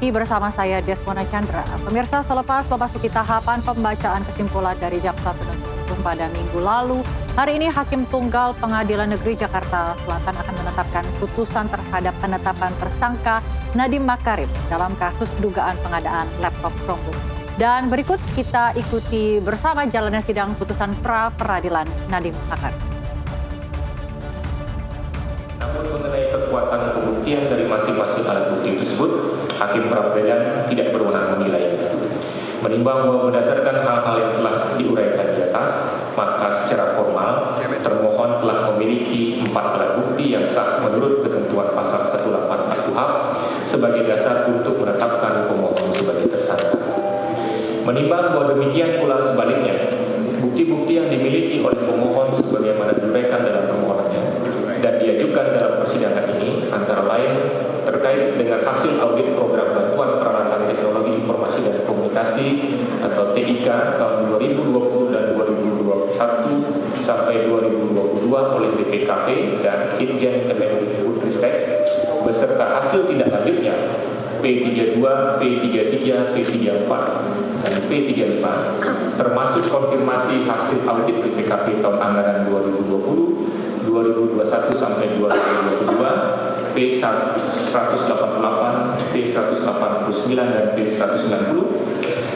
Masih bersama saya Desmona Chandra. Pemirsa, selepas memasuki tahapan pembacaan kesimpulan dari Jaksa Penuntut Umum pada Minggu lalu, hari ini Hakim Tunggal Pengadilan Negeri Jakarta Selatan akan menetapkan putusan terhadap penetapan tersangka Nadiem Makarim dalam kasus dugaan pengadaan laptop Chromebook. Dan berikut kita ikuti bersama jalannya sidang putusan pra-peradilan Nadiem Makarim. Namun mengenai kekuatan pembuktian dari masing-masing alat bukti tersebut, Hakim pra-peradilan tidak berwenang menilai. Menimbang bahwa berdasarkan hal-hal yang telah diuraikan di atas, maka secara formal termohon telah memiliki 4 alat bukti yang sah menurut ketentuan pasal 184 KUHP sebagai dasar untuk menetapkan pemohon sebagai tersangka. Menimbang bahwa demikian pula sebaliknya, bukti-bukti yang dimiliki oleh pemohon sebagaimana diuraikan dalam permohonannya dan diajukan dalam persidangan ini antara lain terkait dengan hasil audit program bantuan peralatan teknologi informasi dan komunikasi atau TIK tahun 2020 dan 2021 sampai 2022 oleh BPKP dan Itjen Kemendikbudristek beserta hasil tindak lanjutnya P32, P33, P34, dan P35 termasuk konfirmasi hasil audit BPKP tahun anggaran 2020, 2021 sampai 2022, P188, P189, dan P190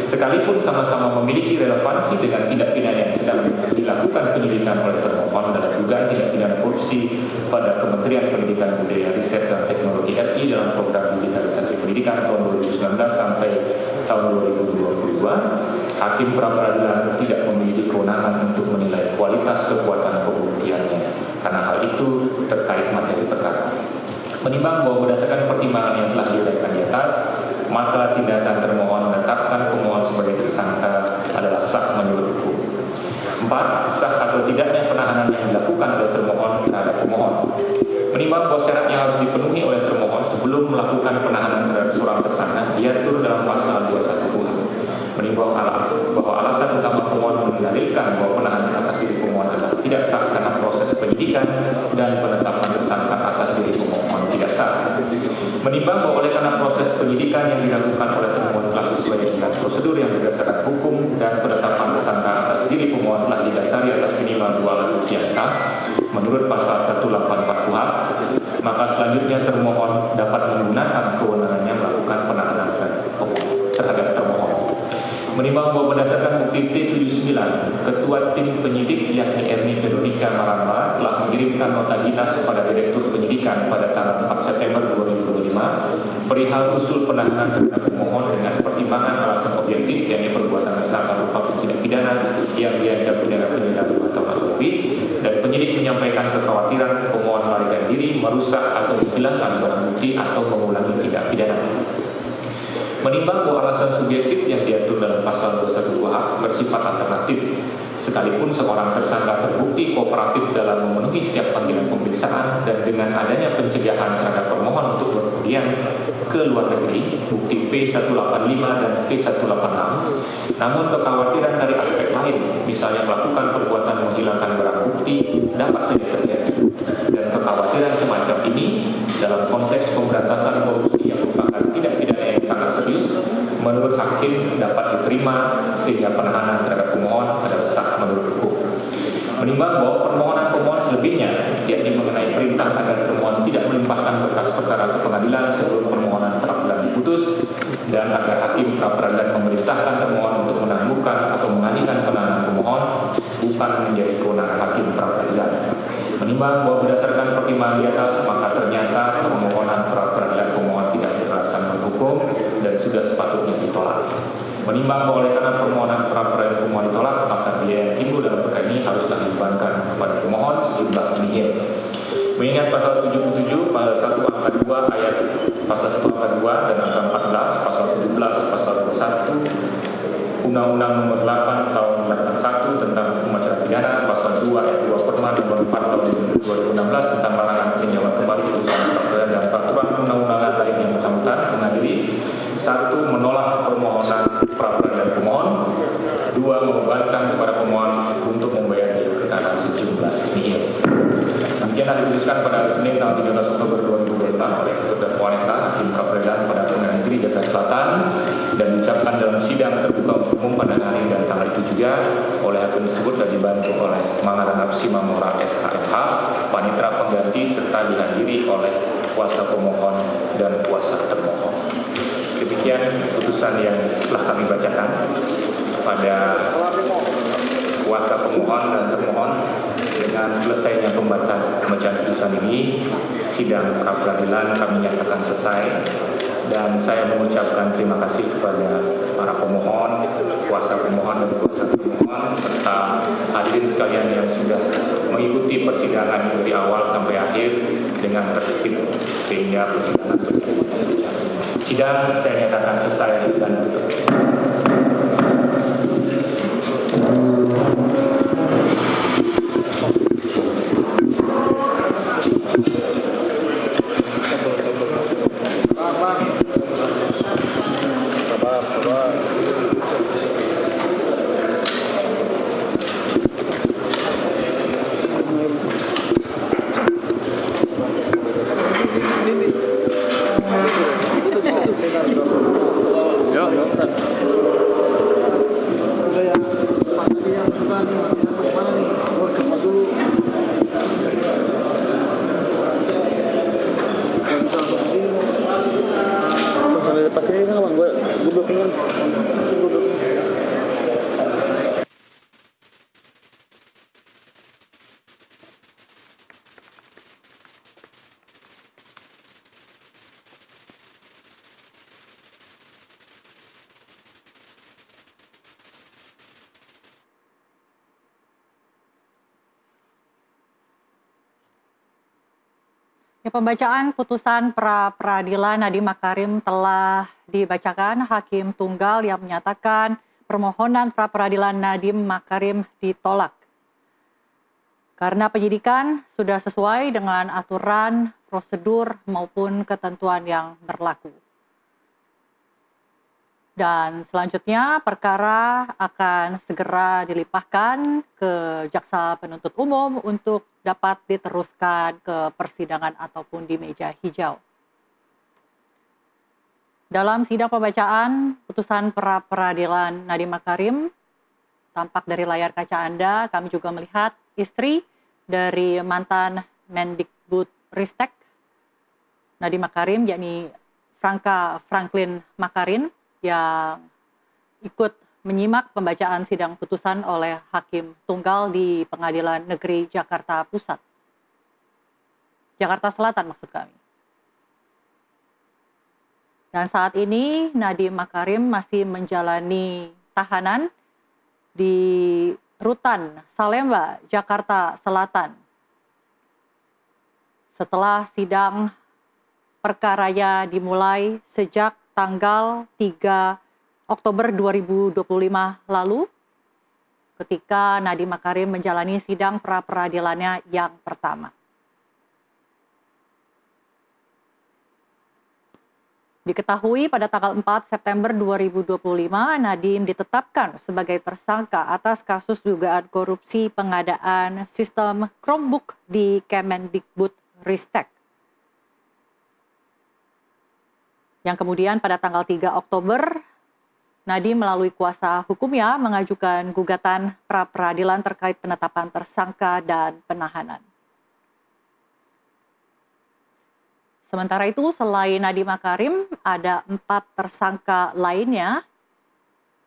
sekalipun sama-sama memiliki relevansi dengan tindak pidana yang sedang dilakukan penyidikan oleh termohon dalam dugaan tindak pidana korupsi pada Kementerian Pendidikan Budaya Riset dan Teknologi RI dalam program digitalisasi pendidikan tahun 2019 sampai tahun 2022, Hakim pra-peradilan tidak memiliki kewenangan untuk menilai kualitas kekuatan pembuktiannya karena hal itu terkait materi perkara. Menimbang bahwa berdasarkan pertimbangan yang telah diuraikan di atas, maka tindakan termohon menetapkan pemohon sebagai tersangka adalah sah menurut hukum. 4. Sah atau tidaknya penahanan yang dilakukan oleh termohon terhadap pemohon. Menimbang bahwa syarat yang harus dipenuhi oleh termohon sebelum melakukan penahanan terhadap seorang tersangka diatur dalam pasal 21 KUHP. Menimbang bahwa alasan utama pemohon mendalilkan bahwa penahanan atas diri pemohon adalah tidak sah karena proses penyidikan dan penetapan tersangka atas diri pemohon tidak sah. Menimbang bahwa oleh karena proses penyidikan yang dilakukan oleh termohon telah sesuai dengan prosedur yang berdasarkan hukum dan penetapan tersangka atas diri pemohon telah didasari atas minimal 2 alat bukti yang sah menurut pasal 184 KUHP, maka selanjutnya termohon dapat menggunakan kewenangannya melakukan penahanan terhadap termohon. Menimbang bahwa berdasarkan bukti T79, Ketua Tim Penyidik yakni Erni Veronica Maramba telah mengirimkan nota dinas kepada Direktur Penyidikan pada tanggal 4 September 2025 perihal usul penahanan terhadap pemohon dengan pertimbangan alasan objektif yakni perbuatan tersangka berupa tindak pidana yang dianggap pidana penjara 2 tahun atau lebih, dan penyidik menyampaikan kekhawatiran pemohon melarikan diri, merusak atau menghilangkan barang bukti atau mengulangi tindak pidana. Menimbang bahwa alasan subjektif yang diatur dalam pasal 21 KUHP bersifat alternatif, sekalipun seorang tersangka terbukti kooperatif dalam memenuhi setiap panggilan pemeriksaan dan dengan adanya pencegahan terhadap permohon untuk berpergian ke luar negeri, bukti P185 dan P186, namun kekhawatiran dari aspek lain, misalnya melakukan perbuatan menghilangkan barang bukti, dapat saja terjadi. Dan kekhawatiran semacam ini dalam konteks pemberantasan korupsi yang merupakan tindak pidana yang sangat serius, menurut hakim dapat diterima sehingga penahanan terhadap pemohon adalah sah menurut hukum. Menimbang bahwa permohonan pemohon selebihnya, yakni mengenai perintah agar pemohon tidak melimpahkan berkas perkara ke pengadilan sebelum permohonan pra-peradilan diputus, dan agar hakim pra-peradilan memerintahkan termohon untuk menangguhkan atau mengalihkan penahanan pemohon bukan menjadi kewenangan hakim pra-peradilan. Menimbang bahwa berdasarkan pertimbangan di atas, maka ternyata permohonan pra-peradilan pemohon tidak beralasan berhukum dan sudah sepatutnya ditolak. Menimbang bahwa oleh karena permohonan pra-peradilan pemohon ditolak, maka biaya yang timbul dalam perkara ini haruslah dibebankan kepada pemohon sejumlah nihil. Mengingat pasal 77, pasal 1 angka 2 ayat pasal 1 angka 2 dan angka 14, pasal 17, pasal 21, Undang-Undang Nomor 8 Tahun 81 tentang hukum acara pidana, pasal 2 ayat 2 Perma Nomor 4 Tahun 2016 tentang larangan peninjauan kembali putusan pra-peradilan dan peraturan undang-undangan lain yang bersangkutan mengadili: 1. Menolak permohonan pra-peradilan pemohon. 2. Membebankan kepada pemohon untuk membayar biaya perkara sejumlah nihil. Demikianlah diputuskan pada hari Senin tanggal 13 Oktober 2025 oleh Ketua Wanesa Hakim pra-peradilan pada pengadilan Negeri Jakarta Selatan dan diucapkan dalam sidang terbuka untuk umum pada hari dan tanggal itu juga oleh hakim tersebut dan dibantu oleh Mangaran Apsima Mora SHMH, panitera pengganti serta dihadiri oleh kuasa pemohon dan kuasa termohon. Demikian putusan yang telah kami bacakan pada kuasa pemohon dan termohon. Dengan selesainya pembacaan putusan ini, sidang pra peradilan kami nyatakan selesai dan saya mengucapkan terima kasih kepada para pemohon, kuasa pemohon dan kuasa termohon serta hadirin sekalian yang sudah mengikuti persidangan dari awal sampai akhir dengan tertib sehingga persidangan berjalan lancar. Sidang saya nyatakan selesai dan tutup. Ya, pembacaan putusan pra peradilan Nadiem Makarim telah dibacakan. Hakim tunggal yang menyatakan permohonan pra peradilan Nadiem Makarim ditolak karena penyidikan sudah sesuai dengan aturan, prosedur maupun ketentuan yang berlaku. Dan selanjutnya perkara akan segera dilimpahkan ke Jaksa Penuntut Umum untuk dapat diteruskan ke persidangan ataupun di meja hijau. Dalam sidang pembacaan putusan pra peradilan Nadiem Makarim, tampak dari layar kaca Anda, kami juga melihat istri dari mantan Mendikbudristek Nadiem Makarim, yakni Franka Franklin Makarim, yang ikut menyimak pembacaan sidang putusan oleh Hakim Tunggal di Pengadilan Negeri Jakarta Pusat. Jakarta Selatan maksud kami. Dan saat ini Nadiem Makarim masih menjalani tahanan di Rutan Salemba, Jakarta Selatan. Setelah sidang perkaranya dimulai sejak tanggal 3 Oktober 2025 lalu, ketika Nadiem Makarim menjalani sidang pra peradilannya yang pertama. Diketahui pada tanggal 4 September 2025, Nadiem ditetapkan sebagai tersangka atas kasus dugaan korupsi pengadaan sistem Chromebook di Kemendikbudristek. Yang kemudian pada tanggal 3 Oktober, Nadiem melalui kuasa hukumnya mengajukan gugatan pra peradilan terkait penetapan tersangka dan penahanan. Sementara itu, selain Nadiem Makarim, ada 4 tersangka lainnya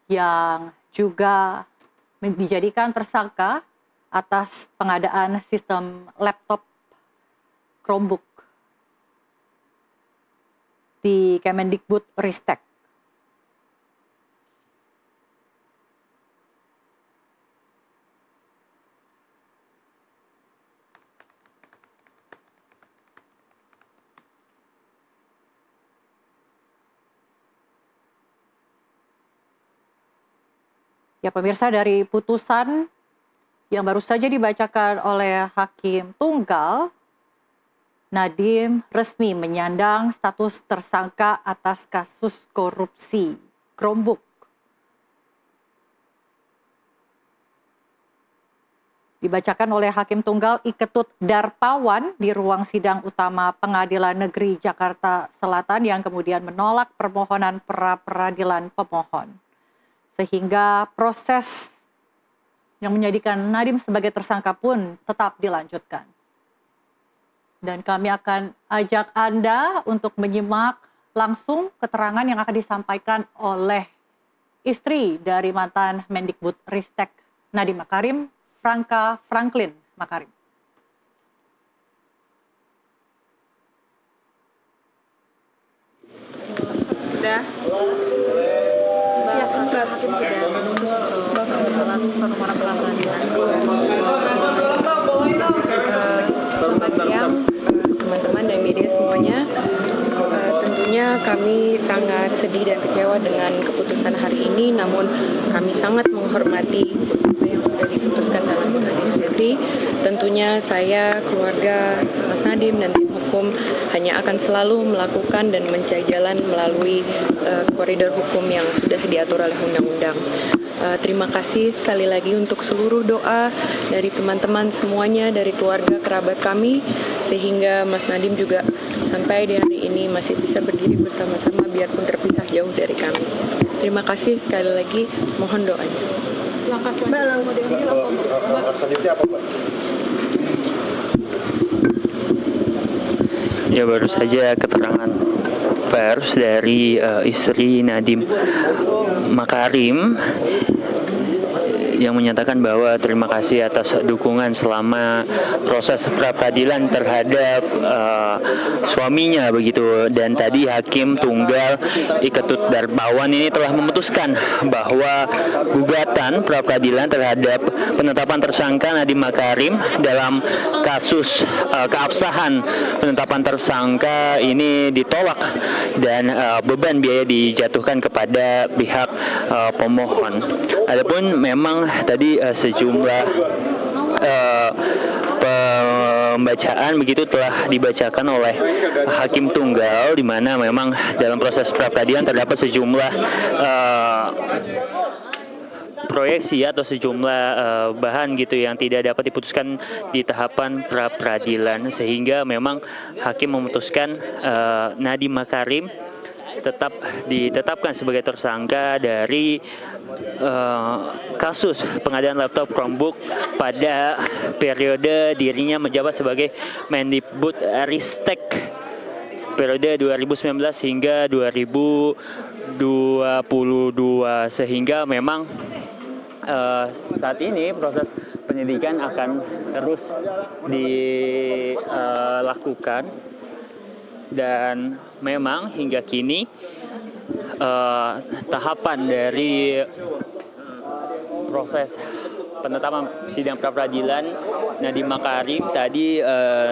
yang juga dijadikan tersangka atas pengadaan sistem laptop Chromebook di Kemendikbudristek. Ya pemirsa, dari putusan yang baru saja dibacakan oleh Hakim Tunggal, Nadiem resmi menyandang status tersangka atas kasus korupsi Chromebook. dibacakan oleh Hakim Tunggal Iketut Darpawan di ruang sidang utama Pengadilan Negeri Jakarta Selatan yang kemudian menolak permohonan pra-peradilan pemohon. Sehingga proses yang menjadikan Nadiem sebagai tersangka pun tetap dilanjutkan. Dan kami akan ajak Anda untuk menyimak langsung keterangan yang akan disampaikan oleh istri dari mantan Mendikbud Ristek Nadiem Makarim, Franka Franklin Makarim. Sudah. Ya, Pak Hakim sudah menuntut permohonan pra-peradilan. Selamat siang teman-teman dan media semuanya. Tentunya kami sangat sedih dan kecewa dengan keputusan hari ini, namun kami sangat menghormati apa yang sudah diputuskan dalam pengadilan negeri. Tentunya saya, keluarga Mas Nadiem dan tim hukum hanya akan selalu melakukan dan mencari jalan melalui koridor hukum yang sudah diatur oleh undang-undang. Terima kasih sekali lagi untuk seluruh doa dari teman-teman semuanya, dari keluarga kerabat kami, sehingga Mas Nadiem juga sampai di hari ini masih bisa berdiri bersama-sama biarpun terpisah jauh dari kami. Terima kasih sekali lagi, mohon doanya. Langkah selanjutnya apa, Mbak? Ya, baru saja keterangan pers dari istri Nadiem Makarim yang menyatakan bahwa terima kasih atas dukungan selama proses pra-peradilan terhadap suaminya begitu. Dan tadi Hakim Tunggal Iketut Darpawan ini telah memutuskan bahwa gugatan pra-peradilan terhadap penetapan tersangka Nadiem Makarim dalam kasus keabsahan penetapan tersangka ini ditolak dan beban biaya dijatuhkan kepada pihak pemohon. Adapun memang tadi sejumlah pembacaan begitu telah dibacakan oleh Hakim Tunggal, di mana memang dalam proses pra-peradilan terdapat sejumlah proyeksi atau sejumlah bahan gitu yang tidak dapat diputuskan di tahapan pra-peradilan, sehingga memang hakim memutuskan Nadiem Makarim tetap ditetapkan sebagai tersangka dari kasus pengadaan laptop Chromebook pada periode dirinya menjabat sebagai Mendikbud Ristek periode 2019 hingga 2022, sehingga memang saat ini proses penyidikan akan terus dilakukan. Dan memang hingga kini tahapan dari proses penetapan sidang pra-peradilan Nadiem Makarim tadi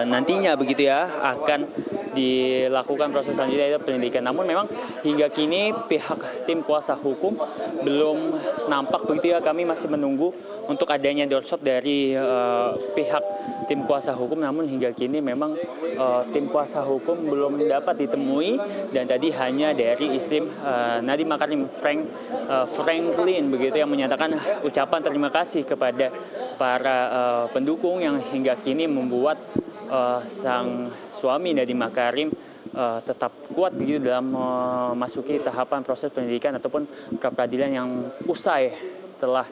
nantinya begitu ya akan dilakukan proses selanjutnya yaitu penyelidikan. Namun memang hingga kini pihak tim kuasa hukum belum nampak begitu ya, kami masih menunggu untuk adanya doorstop dari pihak tim kuasa hukum. Namun hingga kini memang tim kuasa hukum belum dapat ditemui, dan tadi hanya dari istri Nadiem Makarim, Franklin begitu, yang menyatakan ucapan terima kasih kepada para pendukung yang hingga kini membuat sang suami Nadiem Makarim tetap kuat begitu dalam memasuki tahapan proses penyidikan ataupun pra-peradilan yang usai telah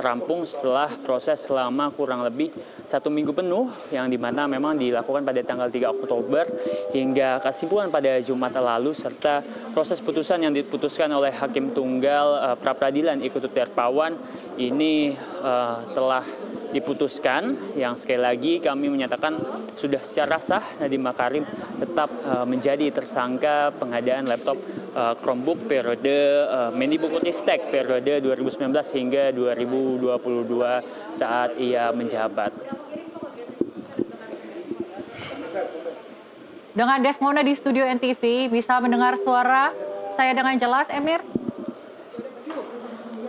rampung setelah proses selama kurang lebih 1 minggu penuh, yang dimana memang dilakukan pada tanggal 3 Oktober hingga kesimpulan pada Jumat lalu, serta proses putusan yang diputuskan oleh Hakim Tunggal pra-peradilan Iketut Darpawan ini telah diputuskan, yang sekali lagi kami menyatakan sudah secara sah Nadiem Makarim tetap menjadi tersangka pengadaan laptop Chromebook periode Mendikbud Ristek periode 2019 hingga 2022 saat ia menjabat. Dengan Desmona di studio NTV, bisa mendengar suara saya dengan jelas, Emir?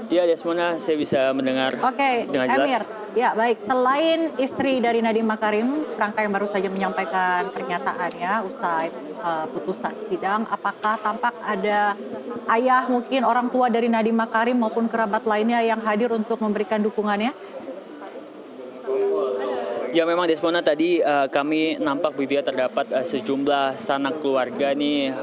Iya, Desmona, saya bisa mendengar dengan jelas. Emir. Ya, baik. Selain istri dari Nadiem Makarim, Franka yang baru saja menyampaikan pernyataannya usai putusan sidang, apakah tampak ada ayah, mungkin orang tua dari Nadiem Makarim maupun kerabat lainnya yang hadir untuk memberikan dukungannya? Ya memang Desmona tadi kami nampak begitu ya terdapat sejumlah sanak keluarga nih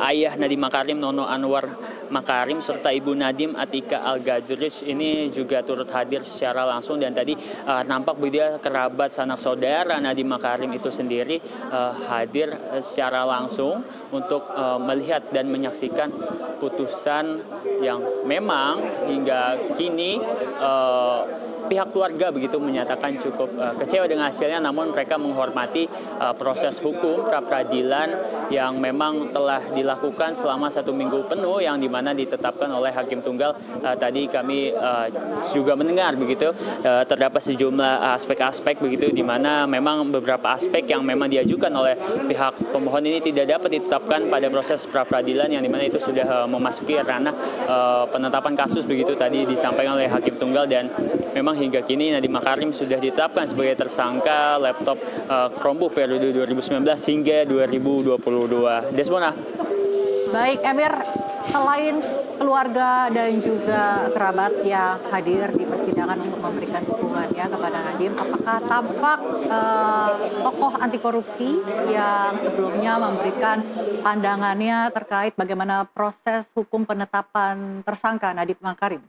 ayah Nadiem Makarim, Nono Anwar Makarim serta Ibu Nadiem Atika Al-Gadrich ini juga turut hadir secara langsung dan tadi nampak begitu ya kerabat sanak saudara Nadiem Makarim itu sendiri hadir secara langsung untuk melihat dan menyaksikan putusan yang memang hingga kini pihak keluarga begitu menyatakan cukup kecewa dengan hasilnya, namun mereka menghormati proses hukum pra-peradilan yang memang telah dilakukan selama 1 minggu penuh yang dimana ditetapkan oleh Hakim Tunggal. Tadi kami juga mendengar begitu terdapat sejumlah aspek-aspek begitu di mana memang beberapa aspek yang memang diajukan oleh pihak pemohon ini tidak dapat ditetapkan pada proses pra-peradilan yang dimana itu sudah memasuki ranah penetapan kasus begitu tadi disampaikan oleh Hakim Tunggal dan memang hingga kini Nadiem Makarim sudah ditetapkan sebagai tersangka laptop Chromebook periode 2019 hingga 2022. Desmona. Baik, Emir, selain keluarga dan juga kerabat yang hadir di persidangan untuk memberikan dukungannya kepada Nadiem, apakah tampak tokoh anti korupsi yang sebelumnya memberikan pandangannya terkait bagaimana proses hukum penetapan tersangka Nadiem Makarim?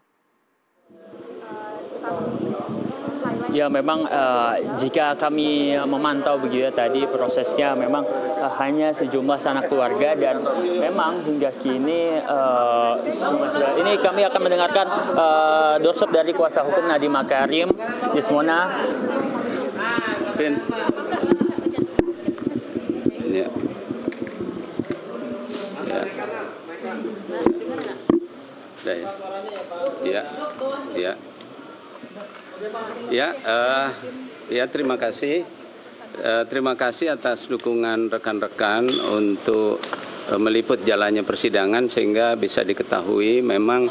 Ya memang jika kami memantau begitu ya tadi prosesnya memang hanya sejumlah sanak keluarga dan memang hingga kini ini kami akan mendengarkan doorstop dari kuasa hukum Nadiem Makarim, Desmona. Ya. Ya. Ya. Ya, terima kasih. Terima kasih atas dukungan rekan-rekan untuk meliput jalannya persidangan sehingga bisa diketahui memang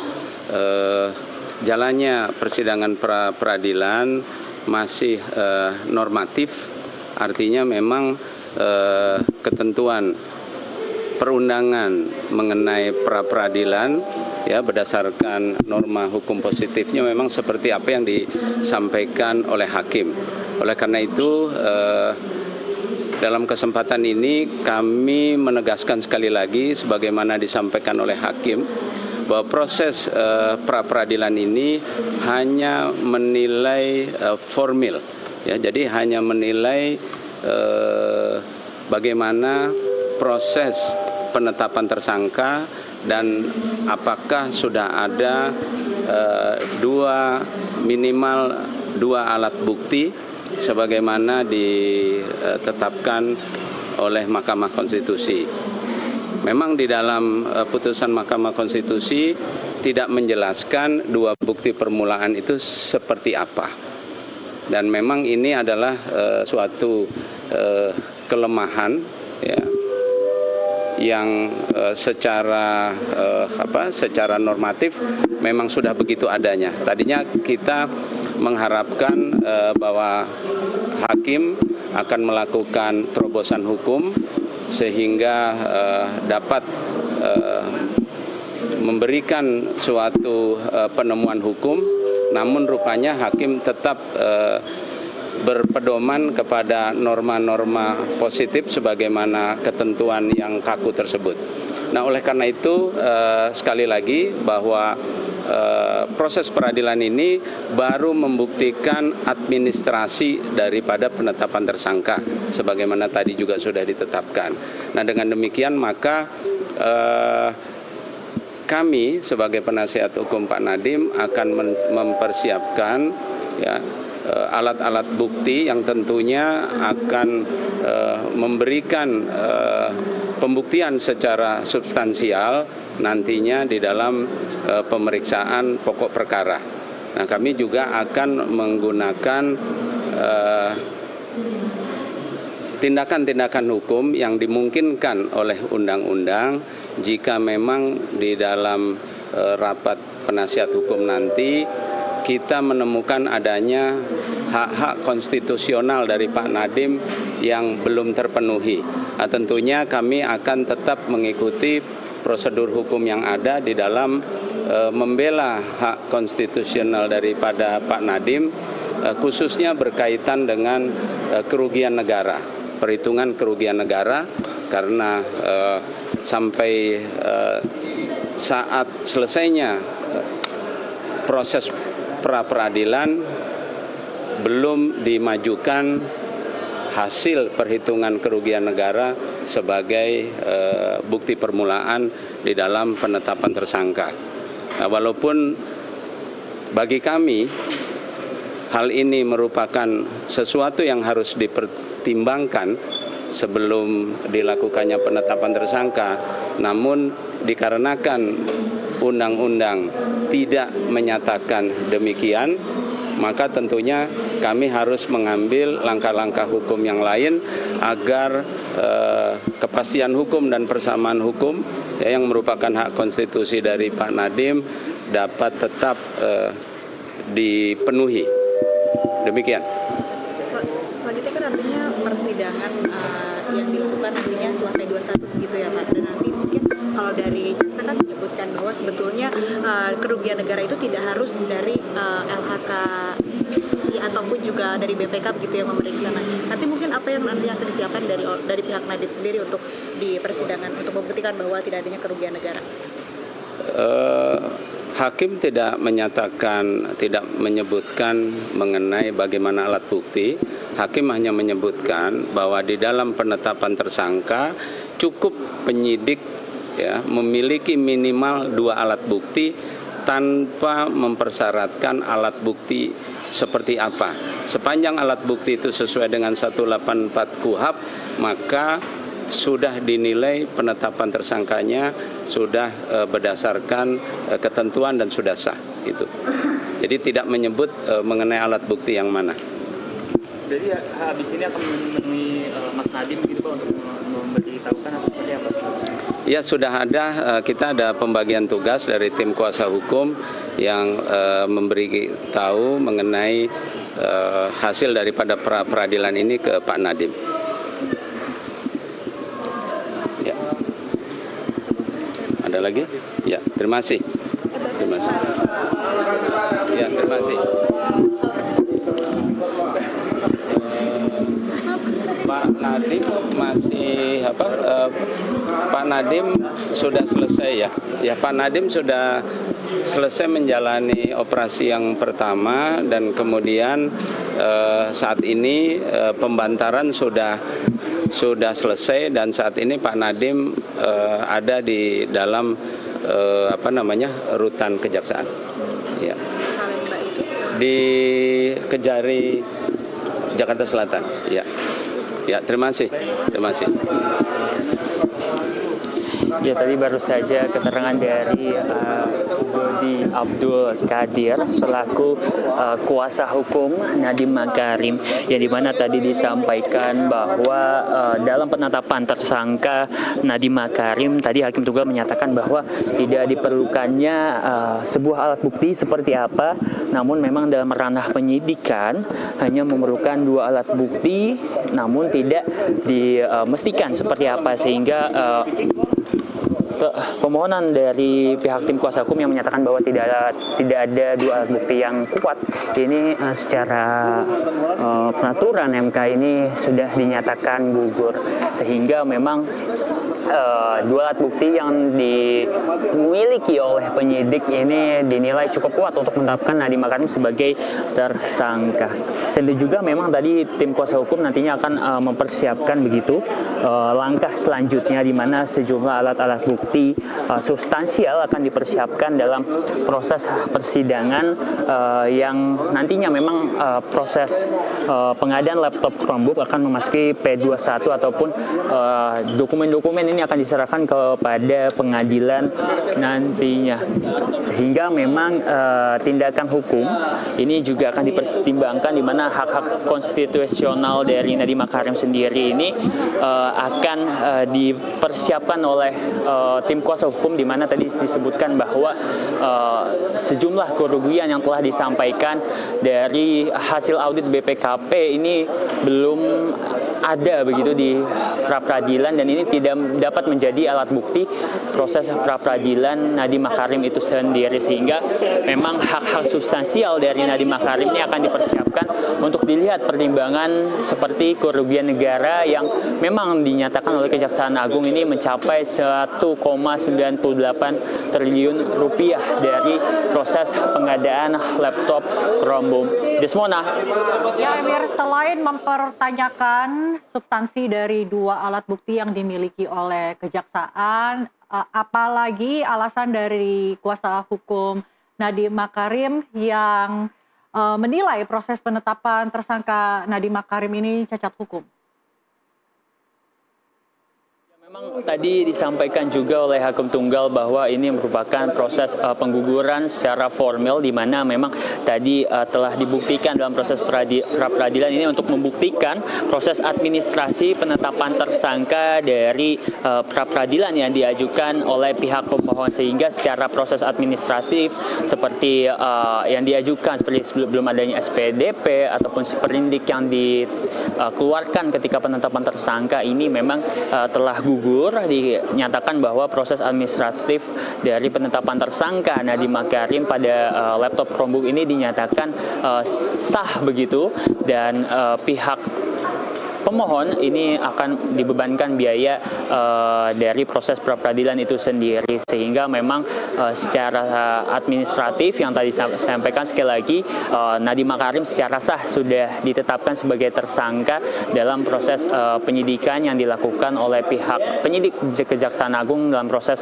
jalannya persidangan pra-peradilan masih normatif, artinya memang ketentuan perundangan mengenai pra-peradilan ya berdasarkan norma hukum positifnya memang seperti apa yang disampaikan oleh hakim. Oleh karena itu dalam kesempatan ini kami menegaskan sekali lagi sebagaimana disampaikan oleh hakim bahwa proses pra-peradilan ini hanya menilai formil ya, jadi hanya menilai bagaimana proses penetapan tersangka dan apakah sudah ada minimal dua alat bukti sebagaimana ditetapkan oleh Mahkamah Konstitusi. Memang di dalam putusan Mahkamah Konstitusi tidak menjelaskan dua bukti permulaan itu seperti apa. Dan memang ini adalah suatu kelemahan ya, yang secara normatif memang sudah begitu adanya. Tadinya kita mengharapkan bahwa hakim akan melakukan terobosan hukum sehingga dapat memberikan suatu penemuan hukum, namun rupanya hakim tetap berpedoman kepada norma-norma positif sebagaimana ketentuan yang kaku tersebut. Nah, oleh karena itu sekali lagi bahwa proses peradilan ini baru membuktikan administrasi daripada penetapan tersangka sebagaimana tadi juga sudah ditetapkan. Nah, dengan demikian maka kami sebagai penasihat hukum Pak Nadiem akan mempersiapkan ya alat-alat bukti yang tentunya akan memberikan pembuktian secara substansial nantinya di dalam pemeriksaan pokok perkara. Nah, kami juga akan menggunakan tindakan-tindakan hukum yang dimungkinkan oleh undang-undang jika memang di dalam rapat penasihat hukum nanti kita menemukan adanya hak-hak konstitusional dari Pak Nadiem yang belum terpenuhi. Nah, tentunya kami akan tetap mengikuti prosedur hukum yang ada di dalam membela hak konstitusional daripada Pak Nadiem, khususnya berkaitan dengan kerugian negara, perhitungan kerugian negara, karena sampai saat selesainya proses pra-peradilan belum dimajukan hasil perhitungan kerugian negara sebagai bukti permulaan di dalam penetapan tersangka. Nah, walaupun bagi kami hal ini merupakan sesuatu yang harus dipertimbangkan sebelum dilakukannya penetapan tersangka, namun dikarenakan undang-undang tidak menyatakan demikian, maka tentunya kami harus mengambil langkah-langkah hukum yang lain agar kepastian hukum dan persamaan hukum yang merupakan hak konstitusi dari Pak Nadiem dapat tetap dipenuhi. Demikian. Pak, selanjutnya kan artinya persidangan yang dilakukan nantinya setelah P21 begitu ya Pak, dan nanti mungkin kalau dari jaksa kan menyebutkan bahwa sebetulnya kerugian negara itu tidak harus dari LHKI ataupun juga dari BPK begitu yang memeriksa. Nanti mungkin apa yang nanti akan disiapkan dari pihak Nadiem sendiri untuk di persidangan untuk membuktikan bahwa tidak adanya kerugian negara? Hakim tidak menyebutkan mengenai bagaimana alat bukti. Hakim hanya menyebutkan bahwa di dalam penetapan tersangka cukup penyidik memiliki minimal 2 alat bukti tanpa mempersyaratkan alat bukti seperti apa. Sepanjang alat bukti itu sesuai dengan 184 KUHP, maka sudah dinilai penetapan tersangkanya sudah berdasarkan ketentuan dan sudah sah itu. Jadi tidak menyebut mengenai alat bukti yang mana. Jadi habis ini akan menemui Mas Nadiem gitu Pak untuk memberitahukan atau seperti apa? Ya, sudah ada, kita ada pembagian tugas dari tim kuasa hukum yang memberi tahu mengenai hasil daripada pra-peradilan ini ke Pak Nadiem. Ya. Ada lagi? Ya, terima kasih. Terima kasih. Ya, terima kasih. Pak Nadiem masih Pak Nadiem sudah selesai ya. Ya, Pak Nadiem sudah selesai menjalani operasi yang pertama dan kemudian saat ini pembantaran sudah selesai dan saat ini Pak Nadiem ada di dalam rutan kejaksaan. Ya. Di Kejari, Jakarta Selatan. Ya. Ya, terima kasih. Terima kasih. Ya, tadi baru saja keterangan dari Dodi Abdul Qadir selaku kuasa hukum Nadiem Makarim, yang dimana tadi disampaikan bahwa dalam penetapan tersangka Nadiem Makarim tadi Hakim Tunggal menyatakan bahwa tidak diperlukannya sebuah alat bukti seperti apa, namun memang dalam ranah penyidikan hanya memerlukan 2 alat bukti, namun tidak dimestikan seperti apa, sehingga pemohonan dari pihak tim kuasa hukum yang menyatakan bahwa tidak ada 2 alat bukti yang kuat ini secara peraturan MK ini sudah dinyatakan gugur, sehingga memang 2 alat bukti yang dimiliki oleh penyidik ini dinilai cukup kuat untuk menetapkan Nadiem Makarim sebagai tersangka. Dan juga memang tadi tim kuasa hukum nantinya akan mempersiapkan begitu langkah selanjutnya, di mana sejumlah alat-alat bukti substansial akan dipersiapkan dalam proses persidangan yang nantinya memang proses pengadaan laptop Chromebook akan memasuki P21 ataupun dokumen-dokumen ini akan diserahkan kepada pengadilan nantinya, sehingga memang tindakan hukum ini juga akan dipertimbangkan, di mana hak-hak konstitusional dari Nadiem Makarim sendiri ini akan dipersiapkan oleh tim kuasa hukum, di mana tadi disebutkan bahwa sejumlah kerugian yang telah disampaikan dari hasil audit BPKP ini belum ada begitu di pra-peradilan, dan ini tidak dapat menjadi alat bukti proses pra-peradilan Nadiem Makarim itu sendiri, sehingga memang hak-hak substansial dari Nadiem Makarim ini akan dipersiapkan untuk dilihat pertimbangan seperti kerugian negara yang memang dinyatakan oleh Kejaksaan Agung ini mencapai 1,98 triliun rupiah dari proses pengadaan laptop Chromebook. Desmona. Ya, Emir, selain mempertanyakan substansi dari dua alat bukti yang dimiliki oleh Kejaksaan, apalagi alasan dari kuasa hukum Nadiem Makarim yang menilai proses penetapan tersangka Nadiem Makarim ini cacat hukum? Memang tadi disampaikan juga oleh Hakim Tunggal bahwa ini merupakan proses pengguguran secara formal, di mana memang tadi telah dibuktikan dalam proses pra-peradilan ini untuk membuktikan proses administrasi penetapan tersangka dari pra-peradilan yang diajukan oleh pihak pemohon, sehingga secara proses administratif seperti yang diajukan seperti sebelum adanya SPDP ataupun sprindik yang dikeluarkan ketika penetapan tersangka ini memang telah gugur. Dinyatakan bahwa proses administratif dari penetapan tersangka Nadiem Makarim pada laptop Chromebook ini dinyatakan sah begitu, dan pihak pemohon ini akan dibebankan biaya dari proses pra-peradilan itu sendiri, sehingga memang secara administratif yang tadi saya sampaikan sekali lagi, Nadiem Makarim secara sah sudah ditetapkan sebagai tersangka dalam proses penyidikan yang dilakukan oleh pihak penyidik Kejaksaan Agung dalam proses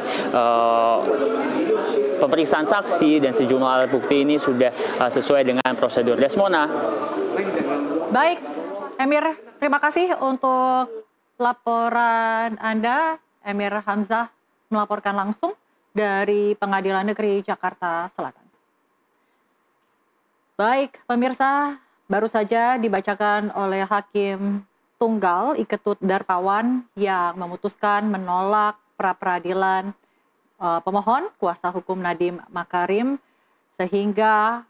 pemeriksaan saksi, dan sejumlah alat bukti ini sudah sesuai dengan prosedur. Desmona. Baik, Emir, terima kasih untuk laporan Anda. Emir Hamzah melaporkan langsung dari Pengadilan Negeri Jakarta Selatan. Baik, pemirsa, baru saja dibacakan oleh Hakim Tunggal Iketut Darpawan yang memutuskan menolak pra-peradilan pemohon kuasa hukum Nadiem Makarim, sehingga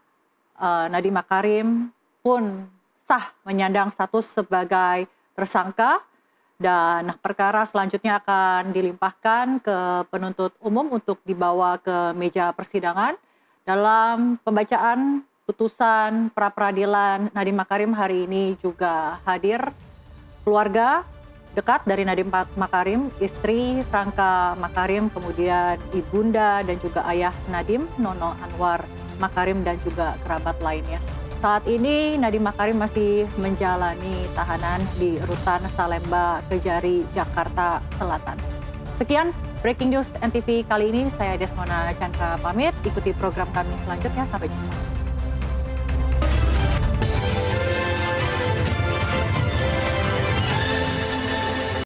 Nadiem Makarim pun sah menyandang status sebagai tersangka, dan perkara selanjutnya akan dilimpahkan ke penuntut umum untuk dibawa ke meja persidangan. Dalam pembacaan putusan pra-peradilan Nadiem Makarim hari ini juga hadir keluarga dekat dari Nadiem Makarim, istri Franka Makarim, kemudian ibunda dan juga ayah Nadiem, Nono Anwar Makarim, dan juga kerabat lainnya. Saat ini Nadiem Makarim masih menjalani tahanan di Rutan Salemba, Kejari, Jakarta Selatan. Sekian Breaking News NTV kali ini, saya Desmona Chandra pamit. Ikuti program kami selanjutnya, sampai jumpa.